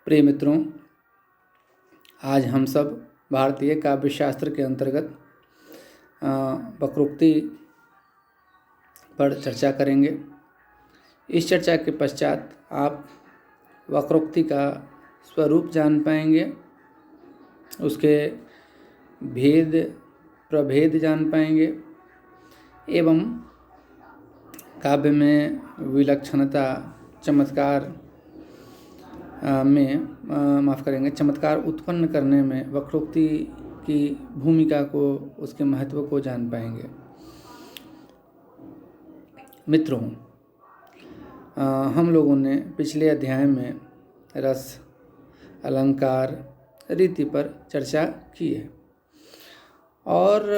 प्रिय मित्रों, आज हम सब भारतीय काव्य शास्त्र के अंतर्गत वक्रोक्ति पर चर्चा करेंगे। इस चर्चा के पश्चात आप वक्रोक्ति का स्वरूप जान पाएंगे, उसके भेद प्रभेद जान पाएंगे एवं काव्य में विलक्षणता, चमत्कार चमत्कार उत्पन्न करने में वक्रोक्ति की भूमिका को, उसके महत्व को जान पाएंगे। मित्रों, हम लोगों ने पिछले अध्याय में रस, अलंकार, रीति पर चर्चा की है और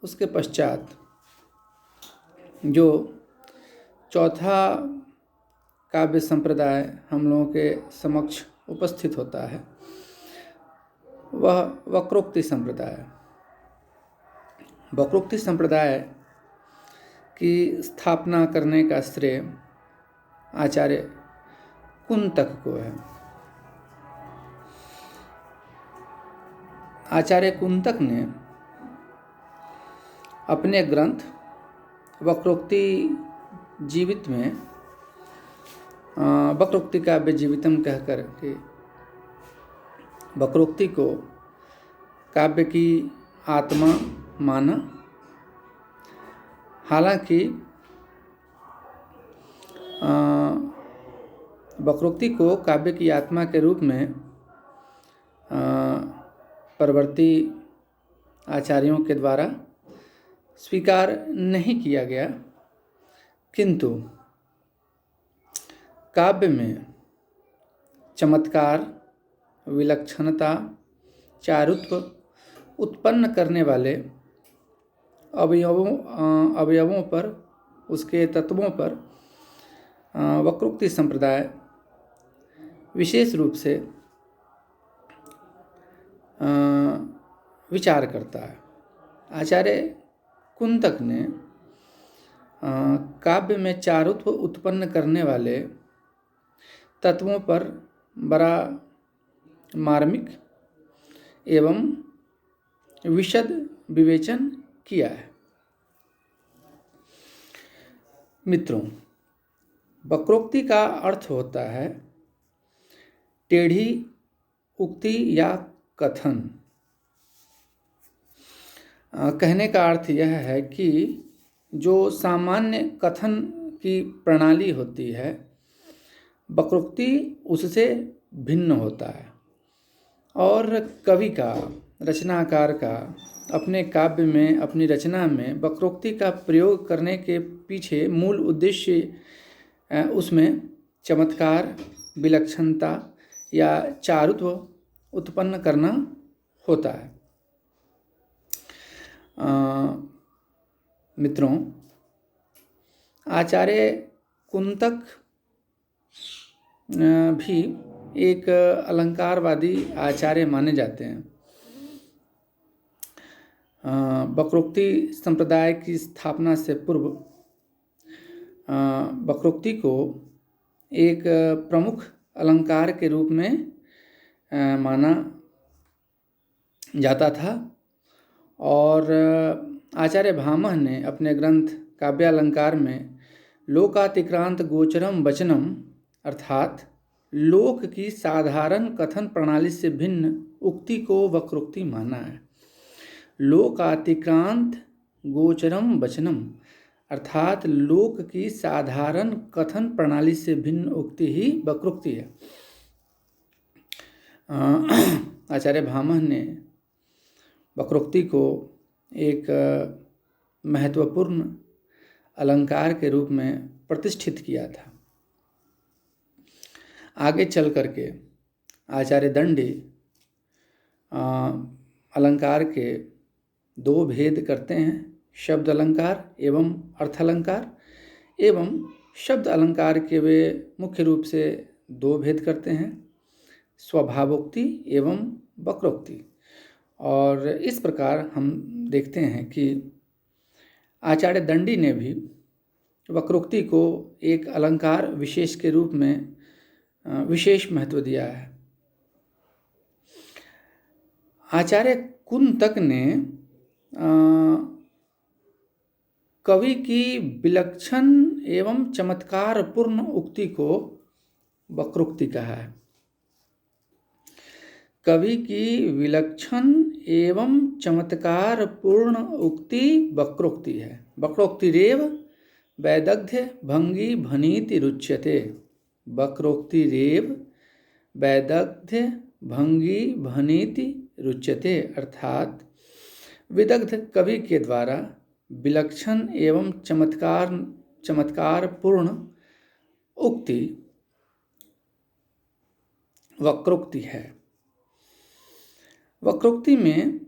उसके पश्चात जो चौथा काव्य संप्रदाय हम लोगों के समक्ष उपस्थित होता है वह वक्रोक्ति संप्रदाय। वक्रोक्ति संप्रदाय की स्थापना करने का श्रेय आचार्य कुंतक को है। आचार्य कुंतक ने अपने ग्रंथ वक्रोक्ति जीवित में वक्रोक्ति काव्य जीवितम कहकर के वक्रोक्ति को काव्य की आत्मा माना। हालांकि वक्रोक्ति को काव्य की आत्मा के रूप में परवर्ती आचार्यों के द्वारा स्वीकार नहीं किया गया, किंतु काव्य में चमत्कार, विलक्षणता, चारुत्व उत्पन्न करने वाले अवयवों पर, उसके तत्वों पर वक्रोक्ति संप्रदाय विशेष रूप से विचार करता है। आचार्य कुंतक ने काव्य में चारुत्व उत्पन्न करने वाले तत्वों पर बड़ा मार्मिक एवं विशद विवेचन किया है। मित्रों, वक्रोक्ति का अर्थ होता है टेढ़ी उक्ति या कथन। कहने का अर्थ यह है कि जो सामान्य कथन की प्रणाली होती है, वक्रोक्ति उससे भिन्न होता है और कवि का, रचनाकार का अपने काव्य में, अपनी रचना में वक्रोक्ति का प्रयोग करने के पीछे मूल उद्देश्य उसमें चमत्कार, विलक्षणता या चारुत्व उत्पन्न करना होता है। मित्रों, आचार्य कुंतक भी एक अलंकारवादी आचार्य माने जाते हैं। वक्रोक्ति संप्रदाय की स्थापना से पूर्व वक्रोक्ति को एक प्रमुख अलंकार के रूप में माना जाता था और आचार्य भामह ने अपने ग्रंथ काव्यालंकार में लोकातिक्रांत गोचरम वचनम अर्थात लोक की साधारण कथन प्रणाली से भिन्न उक्ति को वक्रोक्ति माना है। लोकातिक्रांत गोचरम वचनम अर्थात लोक की साधारण कथन प्रणाली से भिन्न उक्ति ही वक्रोक्ति है। आचार्य भामह ने वक्रोक्ति को एक महत्वपूर्ण अलंकार के रूप में प्रतिष्ठित किया था। आगे चल करके आचार्य दंडी अलंकार के दो भेद करते हैं, शब्द अलंकार एवं अर्थ अलंकार। एवं शब्द अलंकार के वे मुख्य रूप से दो भेद करते हैं, स्वभावोक्ति एवं वक्रोक्ति। और इस प्रकार हम देखते हैं कि आचार्य दंडी ने भी वक्रोक्ति को एक अलंकार विशेष के रूप में विशेष महत्व दिया है। आचार्य कुंतक ने कवि की विलक्षण एवं चमत्कारपूर्ण उक्ति को वक्रोक्ति कहा है। कवि की विलक्षण एवं चमत्कारपूर्ण उक्ति वक्रोक्ति है। वक्रोक्तिरेव वैदग्ध्य भंगी भनीति रुच्यते। वक्रोक्तिरेव वैदग्ध्य भंगी भनीति रुच्यते, अर्थात विदग्ध कवि के द्वारा विलक्षण एवं चमत्कारपूर्ण उक्ति वक्रोक्ति है। वक्रोक्ति में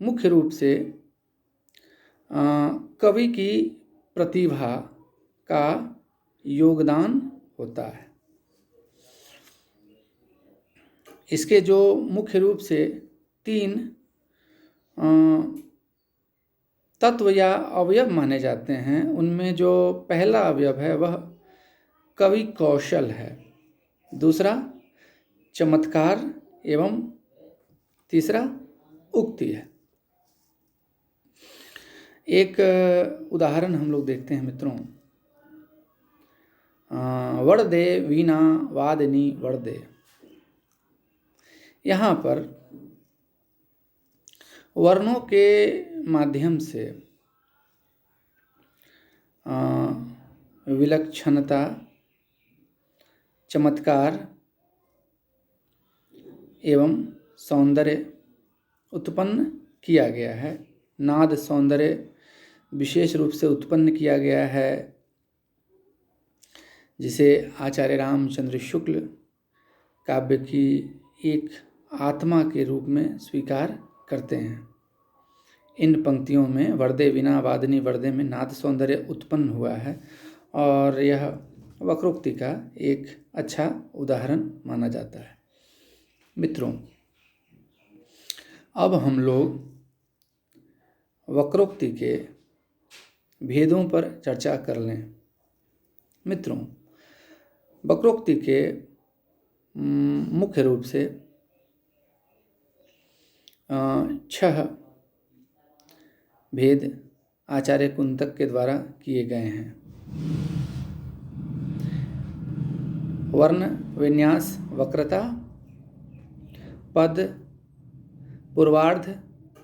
मुख्य रूप से कवि की प्रतिभा का योगदान होता है। इसके जो मुख्य रूप से 3 तत्व या अवयव माने जाते हैं, उनमें जो पहला अवयव है वह कवि कौशल है, दूसरा चमत्कार एवं तीसरा उक्ति है। एक उदाहरण हम लोग देखते हैं मित्रों। वरदे वीणा वादिनी वरदे। यहाँ पर वर्णों के माध्यम से विलक्षणता, चमत्कार एवं सौंदर्य उत्पन्न किया गया है। नाद सौंदर्य विशेष रूप से उत्पन्न किया गया है, जिसे आचार्य रामचंद्र शुक्ल काव्य की एक आत्मा के रूप में स्वीकार करते हैं। इन पंक्तियों में वरदे वीणा वादिनी वरदे में नाद सौंदर्य उत्पन्न हुआ है और यह वक्रोक्ति का एक अच्छा उदाहरण माना जाता है। मित्रों, अब हम लोग वक्रोक्ति के भेदों पर चर्चा कर लें। मित्रों, वक्रोक्ति के मुख्य रूप से 6 भेद आचार्य कुंतक के द्वारा किए गए हैं। वर्ण विन्यास वक्रता, पद पूर्वार्ध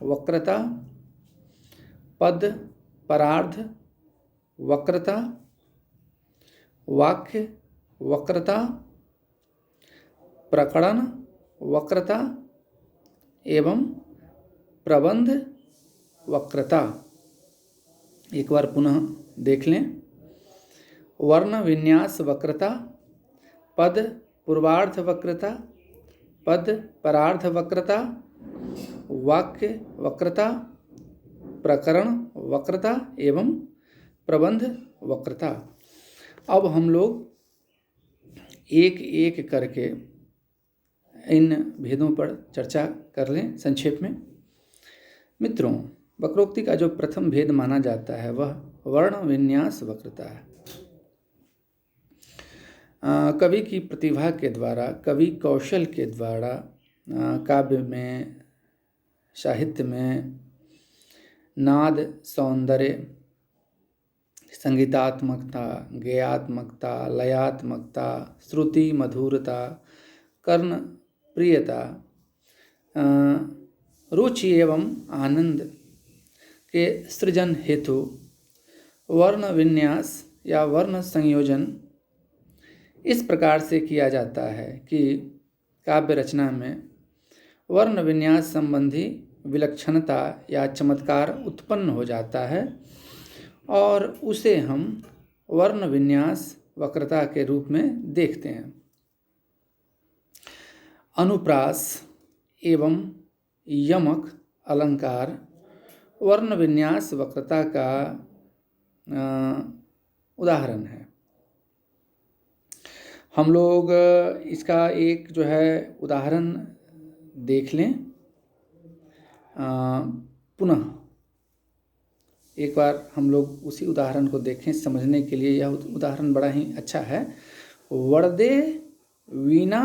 वक्रता, पद परार्ध वक्रता, वाक्य वक्रता, प्रकरण वक्रता एवं प्रबंध वक्रता। एक बार पुनः देख लें। वर्ण विन्यास वक्रता, पद पूर्वार्ध वक्रता, पद परार्ध वक्रता, वाक्य वक्रता, प्रकरण वक्रता एवं प्रबंध वक्रता। अब हम लोग एक एक करके इन भेदों पर चर्चा कर लें संक्षेप में। मित्रों, वक्रोक्ति का जो प्रथम भेद माना जाता है वह वर्ण विन्यास वक्रता है। कवि की प्रतिभा के द्वारा, कवि कौशल के द्वारा काव्य में, साहित्य में नाद सौंदर्य, संगीतात्मकता, गेयात्मकता, लयात्मकता, श्रुति मधुरता, कर्ण प्रियता, रुचि एवं आनंद के सृजन हेतु वर्ण विन्यास या वर्ण संयोजन इस प्रकार से किया जाता है कि काव्य रचना में वर्ण विन्यास संबंधी विलक्षणता या चमत्कार उत्पन्न हो जाता है और उसे हम वर्ण विन्यास वक्रता के रूप में देखते हैं। अनुप्रास एवं यमक अलंकार वर्ण विन्यास वक्रता का उदाहरण है। हम लोग इसका एक जो है उदाहरण देख लें। पुनः एक बार हम लोग उसी उदाहरण को देखें, समझने के लिए यह उदाहरण बड़ा ही अच्छा है। वरदे वीणा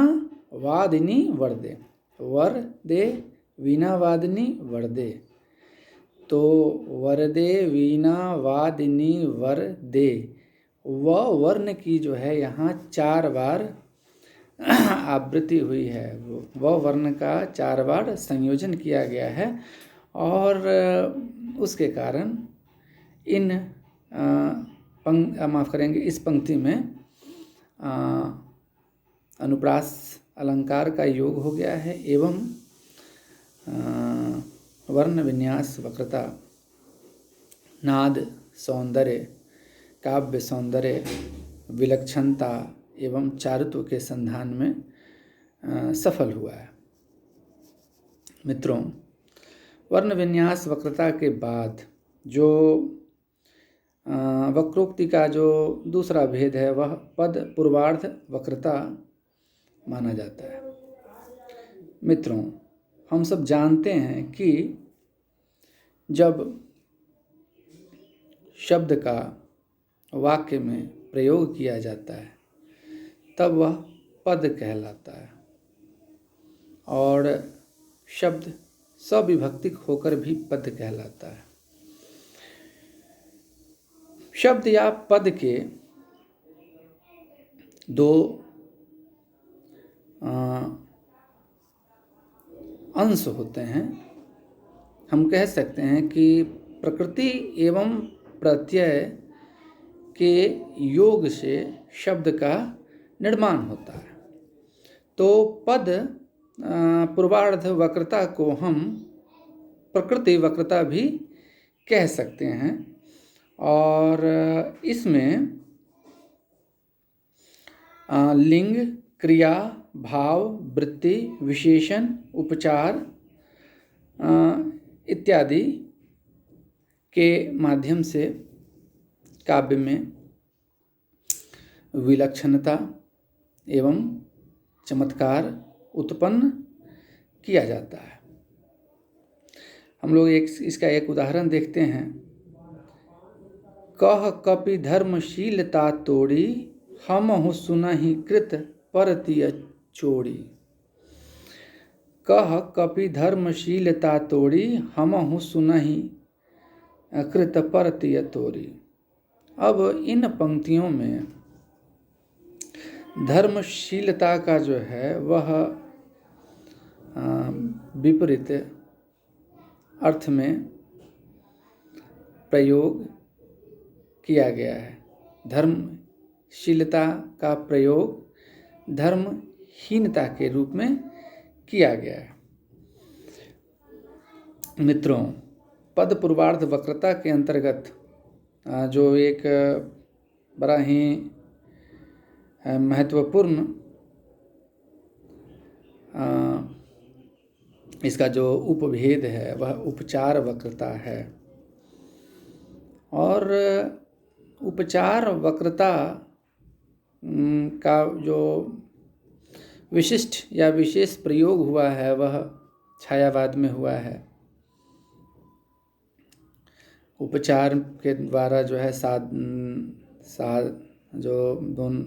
वादिनी वरदे, वरदे वीणा वादिनी वरदे। तो वरदे वीणा वादिनी वरदे, व वर्ण की जो है यहाँ 4 बार आवृत्ति हुई है, व वर्ण का 4 बार संयोजन किया गया है और उसके कारण इन माफ़ करेंगे इस पंक्ति में अनुप्रास अलंकार का योग हो गया है एवं वर्ण विन्यास वक्रता, नाद सौंदर्य, काव्य सौंदर्य, विलक्षणता एवं चारुत्व के संधान में सफल हुआ है। मित्रों, वर्ण विन्यास वक्रता के बाद जो वक्रोक्ति का जो दूसरा भेद है वह पद पूर्वार्ध वक्रता माना जाता है। मित्रों, हम सब जानते हैं कि जब शब्द का वाक्य में प्रयोग किया जाता है तब वह पद कहलाता है और शब्द सविभक्तिक होकर भी पद कहलाता है। शब्द या पद के 2 अंश होते हैं। हम कह सकते हैं कि प्रकृति एवं प्रत्यय के योग से शब्द का निर्माण होता है। तो पद पूर्वार्ध वक्रता को हम प्रकृति वक्रता भी कह सकते हैं और इसमें लिंग, क्रिया, भाव, वृत्ति, विशेषण, उपचार इत्यादि के माध्यम से काव्य में विलक्षणता एवं चमत्कार उत्पन्न किया जाता है। हम लोग इसका एक उदाहरण देखते हैं। कह कपि धर्मशीलता तोड़ी, हमहु सुनहि कृत परतिय चोरी। कह कपि धर्मशीलता तोड़ी, हमहु सुनहि कृत परतिय तोरी। अब इन पंक्तियों में धर्मशीलता का जो है वह विपरीत अर्थ में प्रयोग किया गया है। धर्मशीलता का प्रयोग धर्महीनता के रूप में किया गया है। मित्रों, पद पूर्वार्ध वक्रता के अंतर्गत जो एक बड़ा ही महत्वपूर्ण इसका जो उपभेद है वह उपचार वक्रता है और उपचार वक्रता का जो विशिष्ट या विशेष प्रयोग हुआ है वह छायावाद में हुआ है। उपचार के द्वारा जो है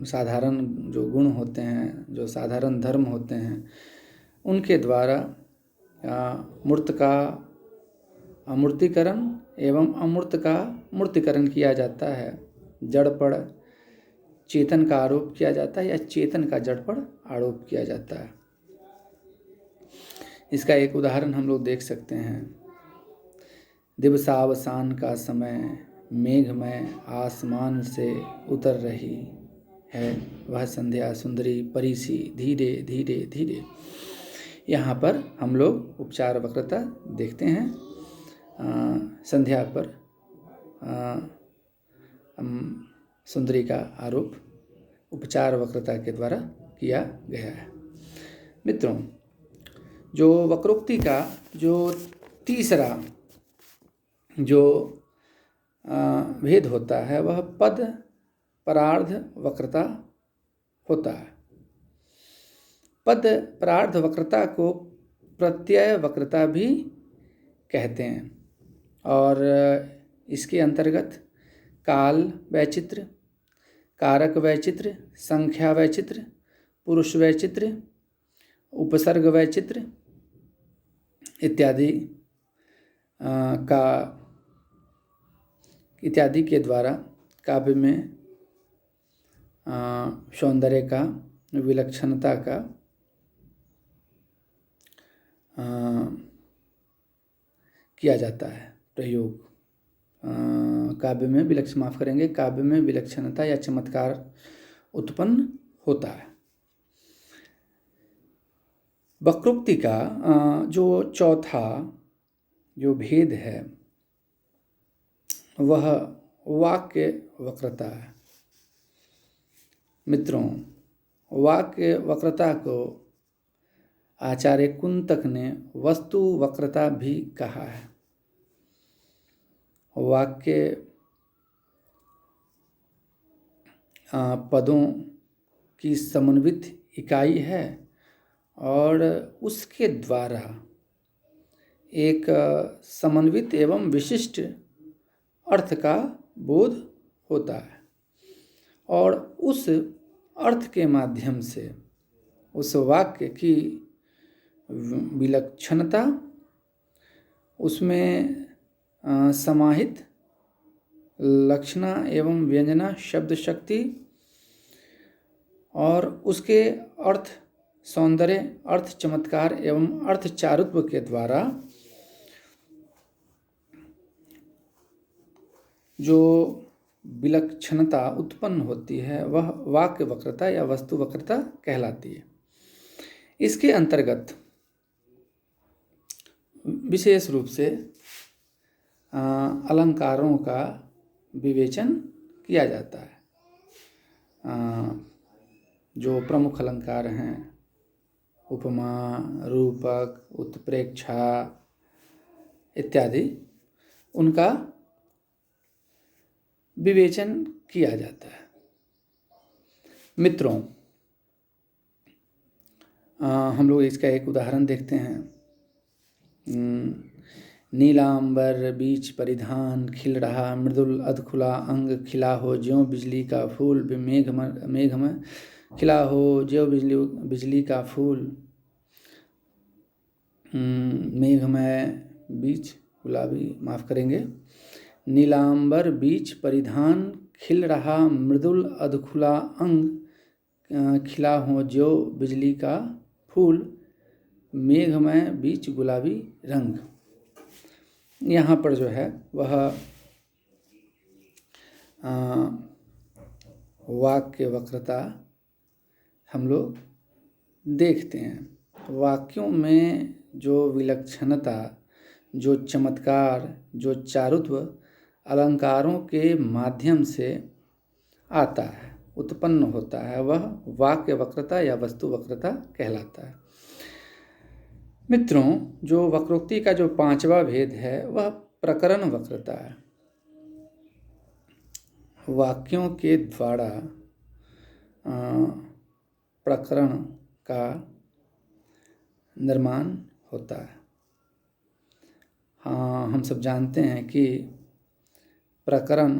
साधारण जो गुण होते हैं, जो साधारण धर्म होते हैं, उनके द्वारा मूर्त का अमूर्तीकरण एवं अमूर्त का मूर्तीकरण किया जाता है। जड़ पर चेतन का आरोप किया जाता है या चेतन का जड़ पर आरोप किया जाता है। इसका एक उदाहरण हम लोग देख सकते हैं। दिवसावसान का समय, मेघमय आसमान से उतर रही है वह संध्या सुंदरी परिसी धीरे धीरे धीरे। यहाँ पर हम लोग उपचार वक्रता देखते हैं। संध्या पर सुंदरी का आरोप उपचार वक्रता के द्वारा किया गया है। मित्रों, जो वक्रोक्ति का जो तीसरा जो भेद होता है वह पद परार्ध वक्रता होता है। पद परार्ध वक्रता को प्रत्यय वक्रता भी कहते हैं और इसके अंतर्गत काल वैचित्र, कारक वैचित्र, संख्या वैचित्र, पुरुष वैचित्र्य, उपसर्ग वैचित्र्य इत्यादि के द्वारा काव्य में सौंदर्य का, विलक्षणता का किया जाता है प्रयोग। काव्य में विलक्षणता या चमत्कार उत्पन्न होता है। वक्रोक्ति का जो चौथा जो भेद है वह वाक्य वक्रता है। मित्रों, वाक्य वक्रता को आचार्य कुंतक ने वस्तु वक्रता भी कहा है। वाक्य पदों की समन्वित इकाई है और उसके द्वारा एक समन्वित एवं विशिष्ट अर्थ का बोध होता है और उस अर्थ के माध्यम से उस वाक्य की विलक्षणता, उसमें समाहित लक्षणा एवं व्यंजना शब्द शक्ति और उसके अर्थ सौंदर्य, अर्थ चमत्कार एवं अर्थ चारुत्व के द्वारा जो विलक्षणता उत्पन्न होती है वह वाक्य वक्रता या वस्तु वक्रता कहलाती है। इसके अंतर्गत विशेष रूप से अलंकारों का विवेचन किया जाता है। जो प्रमुख अलंकार हैं, उपमा, रूपक, उत्प्रेक्षा इत्यादि, उनका विवेचन किया जाता है। मित्रों, हम लोग इसका एक उदाहरण देखते हैं। नीलांबर बीच परिधान, खिल रहा मृदुल अधखुला अंग, खिला हो ज्यों बिजली का फूल, मेघ में खिला हो ज्यों बिजली का फूल। मेघ में बीच गुलाबी, माफ़ करेंगे, नीलांबर बीच परिधान, खिल रहा मृदुल अधखुला अंग, खिला हो ज्यों बिजली का फूल, मेघ में बीच गुलाबी रंग। यहाँ पर जो है वह वाक्य वक्रता हम लोग देखते हैं। वाक्यों में जो विलक्षणता, जो चमत्कार, जो चारुत्व अलंकारों के माध्यम से आता है, उत्पन्न होता है, वह वाक्य वक्रता या वस्तु वक्रता कहलाता है। मित्रों, जो वक्रोक्ति का जो पांचवा भेद है वह प्रकरण वक्रता है। वाक्यों के द्वारा प्रकरण का निर्माण होता है। हाँ, हम सब जानते हैं कि प्रकरण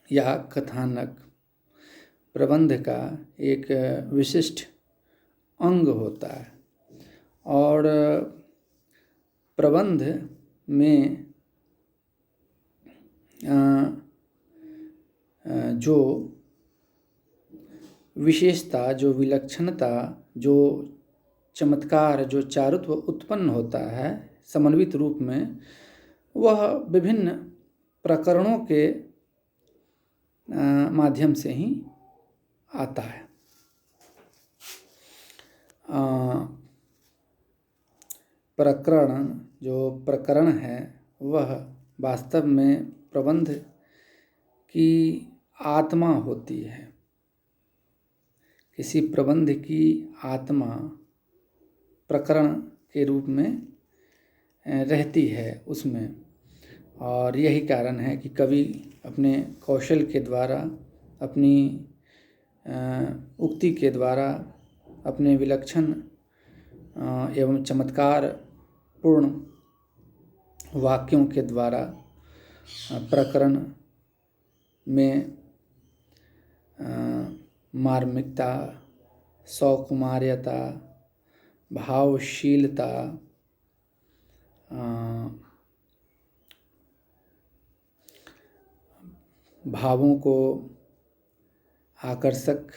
या कथानक प्रबंध का एक विशिष्ट अंग होता है और प्रबंध में जो विशेषता, जो विलक्षणता, जो चमत्कार, जो चारुत्व उत्पन्न होता है समन्वित रूप में, वह विभिन्न प्रकरणों के माध्यम से ही आता है। प्रकरण है वह वास्तव में प्रबंध की आत्मा होती है। किसी प्रबंध की आत्मा प्रकरण के रूप में रहती है उसमें, और यही कारण है कि कवि अपने कौशल के द्वारा, अपनी उक्ति के द्वारा, अपने विलक्षण एवं चमत्कार पूर्ण वाक्यों के द्वारा प्रकरण में मार्मिकता, सौकुमार्यता, भावशीलता, भावों को आकर्षक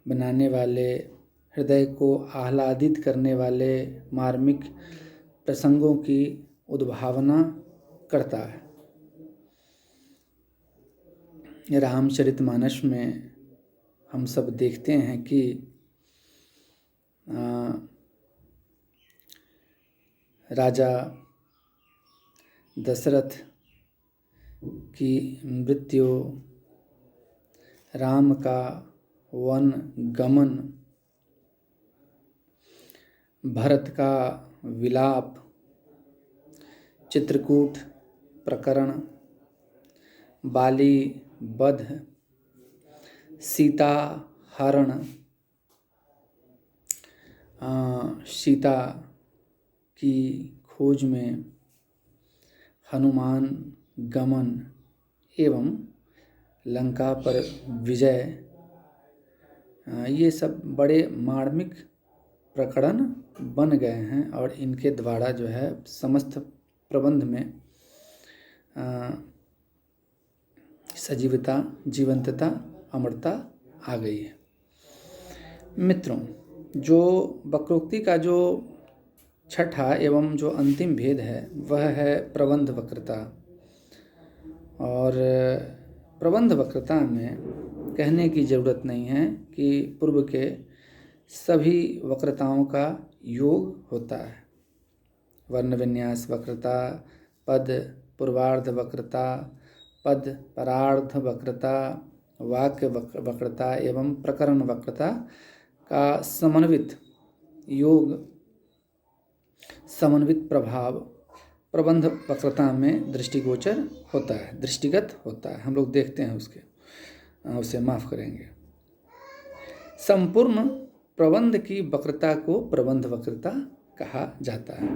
बनाने वाले, हृदय को आह्लादित करने वाले मार्मिक प्रसंगों की उद्भावना करता है। रामचरितमानस में हम सब देखते हैं कि राजा दशरथ की मृत्यु, राम का वन गमन, भरत का विलाप, चित्रकूट प्रकरण, बाली वध, सीता हरण, सीता की खोज में हनुमान गमन एवं लंका पर विजय, ये सब बड़े मार्मिक प्रकरण बन गए हैं और इनके द्वारा जो है समस्त प्रबंध में सजीवता, जीवंतता, अमरता आ गई है। मित्रों, जो वक्रोक्ति का जो छठा एवं जो अंतिम भेद है वह है प्रबंध वक्रता। और प्रबंध वक्रता में कहने की ज़रूरत नहीं है कि पूर्व के सभी वक्रताओं का योग होता है। वर्ण विन्यास वक्रता, पद पूर्वार्ध वक्रता, पद परार्ध वक्रता, वाक्य वक्रता एवं प्रकरण वक्रता का समन्वित योग, समन्वित प्रभाव प्रबंध वक्रता में दृष्टिगोचर होता है, दृष्टिगत होता है। हम लोग देखते हैं उसे माफ़ करेंगे। संपूर्ण प्रबंध की वक्रता को प्रबंध वक्रता कहा जाता है।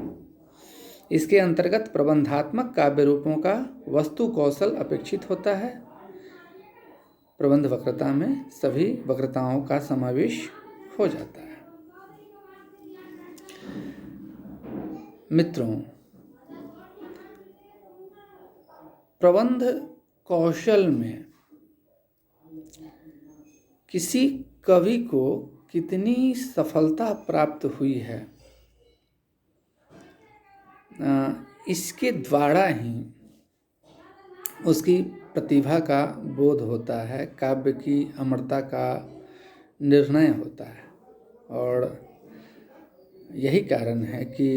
इसके अंतर्गत प्रबंधात्मक काव्य रूपों का वस्तु कौशल अपेक्षित होता है। प्रबंध वक्रता में सभी वक्रताओं का समावेश हो जाता है। मित्रों, प्रबंध कौशल में किसी कवि को कितनी सफलता प्राप्त हुई है, इसके द्वारा ही उसकी प्रतिभा का बोध होता है, काव्य की अमरता का निर्णय होता है। और यही कारण है कि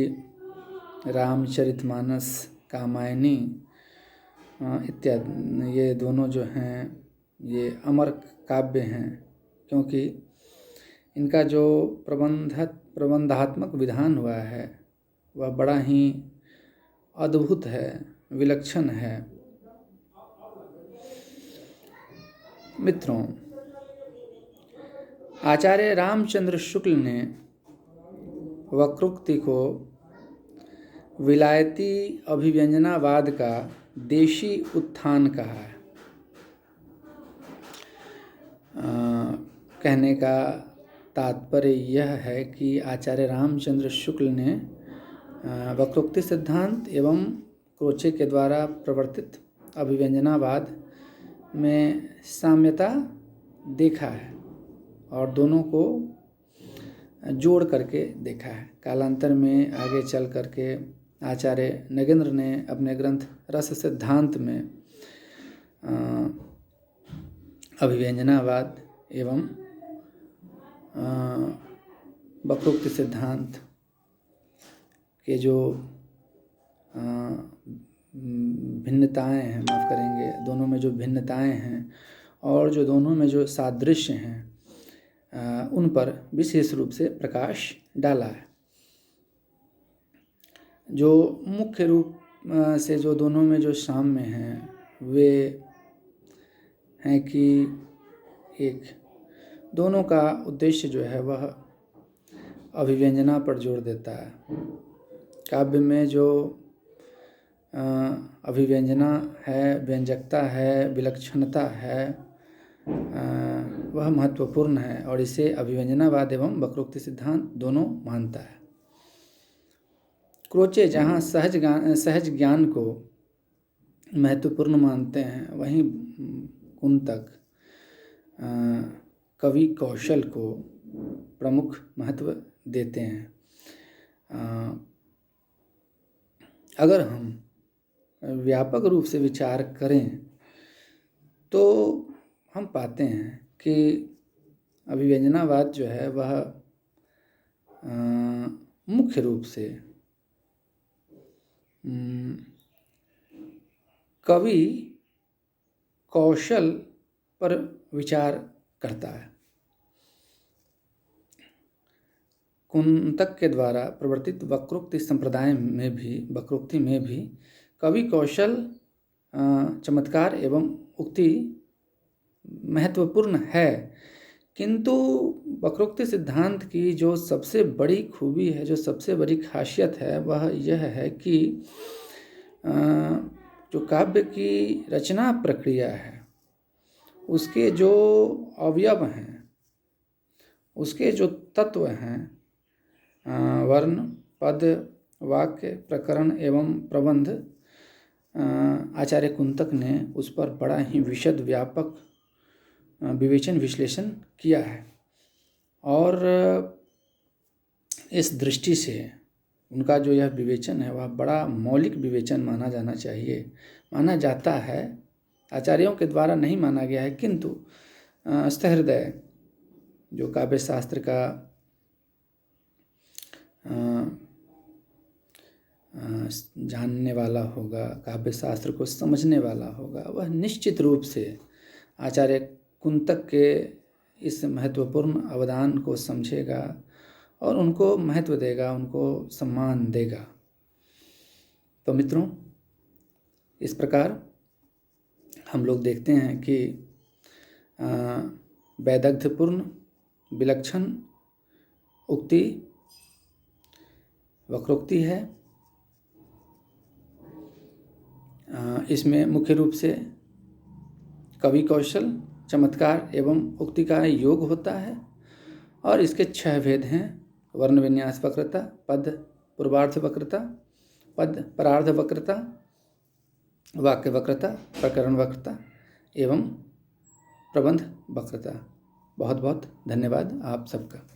रामचरितमानस, कामायनी इत्यादि ये दोनों जो हैं ये अमर काव्य हैं, क्योंकि इनका जो प्रबंधात्मक विधान हुआ है वह बड़ा ही अद्भुत है, विलक्षण है। मित्रों, आचार्य रामचंद्र शुक्ल ने वक्रोक्ति को विलायती अभिव्यंजनावाद का देशी उत्थान कहा है। कहने का तात्पर्य यह है कि आचार्य रामचंद्र शुक्ल ने वक्रोक्ति सिद्धांत एवं क्रोचे के द्वारा प्रवर्तित अभिव्यंजनावाद में साम्यता देखा है और दोनों को जोड़ करके देखा है। कालांतर में आगे चल करके आचार्य नगेंद्र ने अपने ग्रंथ रस सिद्धांत में अभिव्यंजनावाद एवं वक्रोक्ति सिद्धांत के जो भिन्नताएं हैं, माफ़ करेंगे, दोनों में जो भिन्नताएं हैं और जो दोनों में जो सादृश्य हैं उन पर विशेष रूप से प्रकाश डाला है। जो मुख्य रूप से जो दोनों में जो साम्य हैं वे हैं कि एक, दोनों का उद्देश्य जो है वह अभिव्यंजना पर जोर देता है। काव्य में जो अभिव्यंजना है, व्यंजकता है, विलक्षणता है, वह महत्वपूर्ण है और इसे अभिव्यंजनावाद एवं वक्रोक्ति सिद्धांत दोनों मानता है। क्रोचे जहाँ सहज ज्ञान को महत्वपूर्ण मानते हैं, वहीं कुंतक कवि कौशल को प्रमुख महत्व देते हैं। अगर हम व्यापक रूप से विचार करें तो हम पाते हैं कि अभिव्यंजनावाद जो है वह मुख्य रूप से कवि कौशल पर विचार करता है। कुंतक के द्वारा प्रवर्तित वक्रोक्ति संप्रदाय में भी कवि कौशल, चमत्कार एवं उक्ति महत्वपूर्ण है, किंतु वक्रोक्ति सिद्धांत की जो सबसे बड़ी खूबी है, जो सबसे बड़ी खासियत है, वह यह है कि जो काव्य की रचना प्रक्रिया है, उसके जो अवयव हैं, उसके जो तत्व हैं, वर्ण, पद, वाक्य, प्रकरण एवं प्रबंध, आचार्य कुंतक ने उस पर बड़ा ही विशद व्यापक विवेचन विश्लेषण किया है। और इस दृष्टि से उनका जो यह विवेचन है वह बड़ा मौलिक विवेचन माना जाता है। आचार्यों के द्वारा नहीं माना गया है, किंतु सहृदय जो काव्य शास्त्र का जानने वाला होगा, काव्य शास्त्र को समझने वाला होगा, वह निश्चित रूप से आचार्य कुंतक के इस महत्वपूर्ण अवदान को समझेगा और उनको महत्व देगा, उनको सम्मान देगा। तो मित्रों, इस प्रकार हम लोग देखते हैं कि वैदग्ध्यपूर्ण विलक्षण उक्ति वक्रोक्ति है। इसमें मुख्य रूप से कवि कौशल, चमत्कार एवं उक्ति का योग होता है और इसके 6 भेद हैं: वर्ण विन्यास वक्रता, पद पूर्वार्ध वक्रता, पद परार्ध वक्रता, वाक्य वक्रता, प्रकरण वक्रता एवं प्रबंध वक्रता। बहुत बहुत धन्यवाद आप सबका।